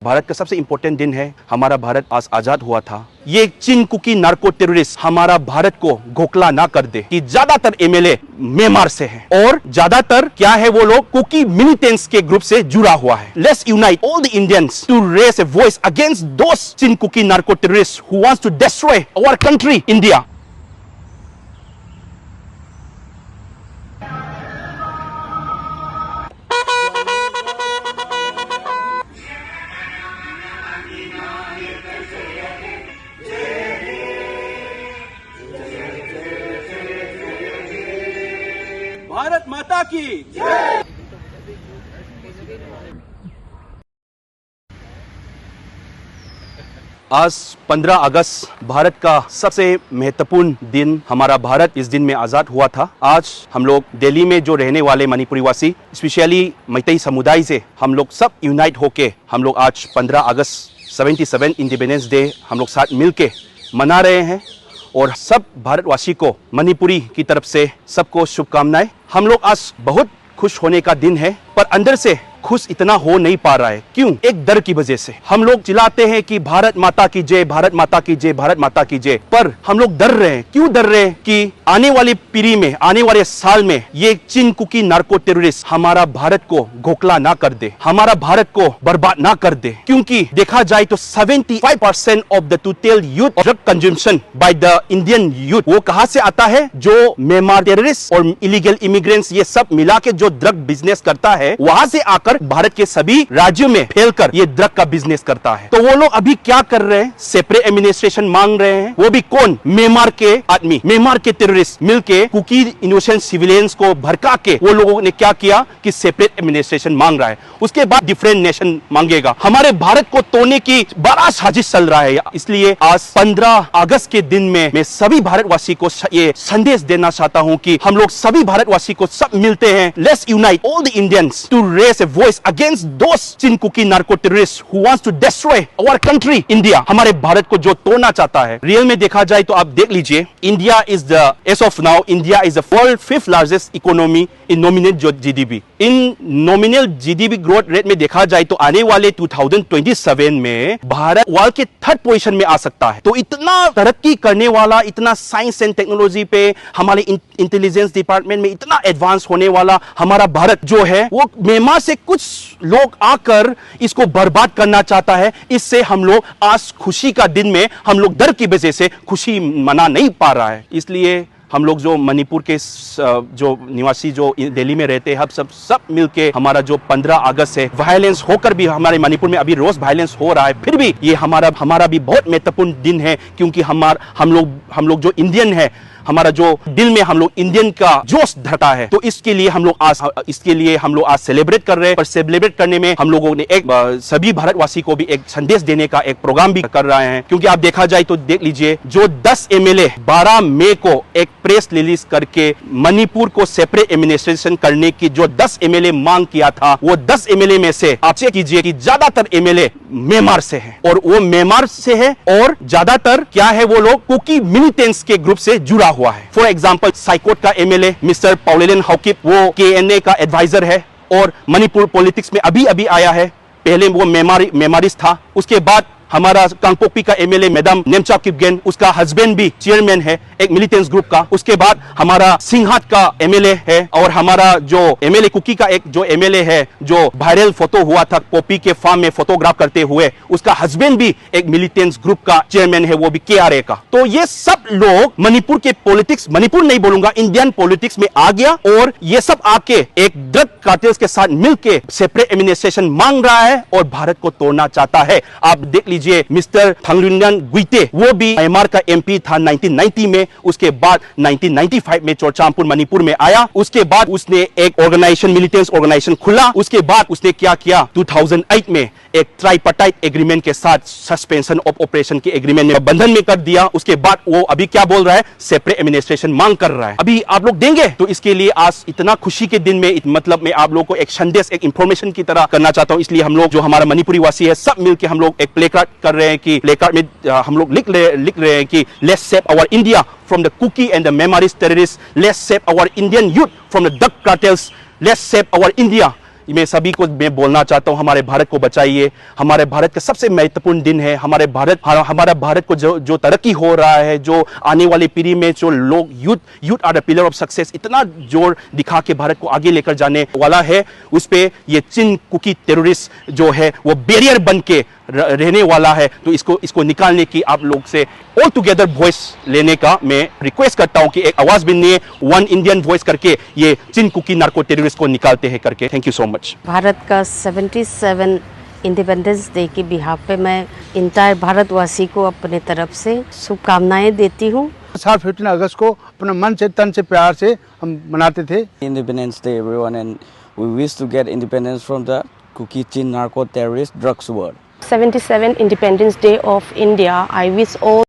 भारत का सबसे इंपॉर्टेंट दिन है। हमारा भारत आज आजाद हुआ था। ये चीन कुकी नार्को टेररिस्ट हमारा भारत को घोखला ना कर दे कि ज्यादातर एमएलए म्यांमार से हैं और ज्यादातर क्या है वो लोग कुकी मिलिटेंट्स के ग्रुप से जुड़ा हुआ है। Let's unite all the Indians to raise a voice against those Chin Kuki narco terrorist who wants to destroy our country India. Bharat माता की जय। आज 15 अगस्त भारत का सबसे महत्वपूर्ण दिन। हमारा भारत इस दिन में आजाद हुआ था। आज हम लोग दिल्ली में जो रहने वाले मणिपुरी वासी, स्पेशली मैतेई समुदाय से हम लोग सब यूनाइट होके हम लोग आज 15 अगस्त 77 इंडिपेंडेंस डे हम लोग साथ मिलके मना रहे हैं और सब भारतवासी को मणिपुरी की तरफ से सबको शुभकामनाएं। हम लोग आज बहुत खुश होने का दिन है, पर अंदर से खुश इतना हो नहीं पा रहा है। क्यों? एक डर की वजह से। हम लोग चिल्लाते हैं कि भारत माता की जय, भारत माता की जय, भारत माता की जय, पर हम लोग डर रहे हैं। क्यों डर रहे हैं? कि आने वाली पीढ़ी में, आने वाले साल में ये चीन कुकी नार्को टेररिस्ट हमारा भारत को घोखला ना कर दे, हमारा भारत को बर्बाद ना कर दे। क्योंकि देखा जाए तो 75% of the total youth drug consumption by the Indian youth वो कहां से आता है? जो म्यांमार टेररिस्ट और इलीगल इमिग्रेंट्स ये सब मिला के जो ड्रग बिजनेस करता है, वहां से आकर भारत के सभी राज्यों में फैलकर ये ड्रग का बिजनेस करता है। तो वो लोग अभी क्या कर रहे हैं? सेपरेट एडमिनिस्ट्रेशन मांग रहे हैं। वो भी कौन? म्यांमार के आदमी, म्यांमार के टेररिस्ट मिलके कुकी इनोसेंट सिविलियंस को भड़का के वो लोगों ने क्या किया कि सेपरेट एडमिनिस्ट्रेशन मांग रहा है। उसके बाद डिफरेंट नेशन मांगेगा। हमारे भारत को तोड़ने की बड़ा साजिश चल रहा है। इसलिए आज 15 अगस्त के दिन में मैं सभी भारतवासी को ये संदेश देना चाहता हूं कि हम लोग सभी भारतवासी को सब मिलते हैं। Let's unite all the Indians to raise a voice against those Chin Kuki narco terrorists who wants to destroy our country India। हमारे भारत को जो तोड़ना चाहता है। रियल में देखा जाए तो आप देख लीजिए, India is the as of now India is the world 5th largest economy in nominal GDP. In nominal GDP growth rate में देखा जाए तो आने वाले 2027 में भारत वर्ल्ड के 3rd पोजीशन में आ सकता है। तो इतना तरक्की करने वाला, इतना साइंस एंड टेक्नोलॉजी पे, हमारे इंटेलिजेंस डिपार्टमेंट में इतना एडवांस होने वाला हमारा भारत जो है, वो म्यांमार से कुछ लोग आकर इसको बर्बाद करना चाहता है। इससे हम लोग आज खुशी का दिन में हम लोग डर की वजह से खुशी मना नहीं पा रहा है। इसलिए हम लोग जो मणिपुर के जो निवासी जो दिल्ली में रहते हैं, हम सब मिलके हमारा जो 15 अगस्त है, वायलेंस होकर भी हमारे मणिपुर में अभी रोज वायलेंस हो रहा है, फिर भी ये हमारा भी बहुत महत्वपूर्ण दिन है। क्योंकि हम लोग जो इंडियन है, हमारा जो दिल में हम लोग इंडियन का जोश धरता है, तो इसके लिए हम लोग आज सेलिब्रेट कर रहे हैं। पर सेलिब्रेट करने में हम लोगों ने एक सभी भारतवासी को भी एक संदेश देने का एक प्रोग्राम भी कर रहे हैं। क्योंकि आप देखा जाए तो देख लीजिए, जो 10 एमएलए 12 मई को एक प्रेस रिलीज करके मणिपुर को सेपरेट एडमिनिस्ट्रेशन करने की जो 10 एमएलए मांग किया था, वो 10 एमएलए में से आप चेक कीजिए कि ज्यादातर एमएलए म्यांमार से है। और वो म्यांमार से है और ज्यादातर क्या है, वो लोग कुकी मिलिटेंट्स के ग्रुप से जुड़ा हुआ है। फॉर एग्जांपल साइकोट का एमएलए मिस्टर पाउलेलन हाउकिप, वो केएनए का एडवाइजर है और मणिपुर पॉलिटिक्स में अभी आया है। पहले वो म्यांमारिस्ट था। उसके बाद हमारा कांगपोकपी का एमएलए मैडम नेमचा किपगेन, उसका हस्बैंड भी चेयरमैन है एक मिलिटेंट्स ग्रुप का। उसके बाद हमारा सिंघाट का एमएलए है और हमारा जो एमएलए कुकी का एक जो एमएलए है जो वायरल फोटो हुआ था पॉपी के फार्म में फोटोग्राफ करते हुए, उसका हस्बैंड भी एक मिलिटेंट्स ग्रुप का चेयरमैन है, वो भी केआरए का। तो ये सब लोग मणिपुर के पॉलिटिक्स, मणिपुर नहीं बोलूंगा, इंडियन पॉलिटिक्स में आ गया और ये सब आके एक ड्रग कार्टेल्स के साथ मिलके सेपरेट एडमिनिस्ट्रेशन मांग रहा है और भारत को तोड़ना चाहता है। आप देख लीजिए, मिस्टर थांगलुन्यान गुइते, वो भी म्यांमार का एमपी था 1990 में। उसके बाद 1995 में चोरचामपुर मणिपुर में आया। उसके बाद उसने एक ऑर्गेनाइजेशन, मिलिटेंट्स ऑर्गेनाइजेशन खुला। उसके बाद उसने क्या किया, 2008 में एक ट्राइपार्टाइट एग्रीमेंट के साथ सस्पेंशन ऑफ ऑपरेशन के एग्रीमेंट में बंधन में कर दिया। उसके बाद वो अभी क्या बोल रहा है, सेपरेट एडमिनिस्ट्रेशन मांग कर रहा है। अभी आप लोग देंगे? तो इसके लिए आज इतना खुशी के दिन में मतलब मैं आप लोगों को एक संदेश, एक इंफॉर्मेशन की तरह करना चाहता हूं। इसलिए हम लोग जो हमारा मणिपुरी वासी है, सब मिलकर हम लोग एक प्ले कार्ड कर रहे हैं कि प्ले कार्ड में हम लोग लिख रहे हैं कि let's save our India from the Kuki and the Myanmarist terrorist, let's save our Indian youth from the drug cartels, let's save our India मैं सभी को मैं बोलना चाहता हूं, हमारे भारत को बचाइए। हमारे भारत का सबसे महत्वपूर्ण दिन है। हमारा भारत को जो तरक्की हो रहा है, जो आने वाली पीढ़ी में जो लोग youth are the pillar of success, इतना जोर दिखा के भारत को आगे लेकर जाने वाला है, उस पे ये चीन कुकी टेररिस्ट जो है वो बैरियर बन के रहने वाला है। तो इसको निकालने की आप लोग से ऑल टुगेदर वॉइस लेने का मैं रिक्वेस्ट करता हूं कि एक आवाज बनने, वन इंडियन वॉइस करके ये चीन कुकी नार्को टेररिस्ट को निकालते हैं करके। Thank you so much. Bharat का 77 इंडिपेंडेंस डे के बिहाफ पे मैं इंटायर भारतवासी को अपने तरफ से शुभकामनाएं देती हूँ। 15 अगस्त को अपने मन से तन से प्यार से हम मनाते थे। Independence Day everyone, and we wish to get independence from the Kuki Chin narco terrorist drugs world. 77 Independence Day of India. I wish all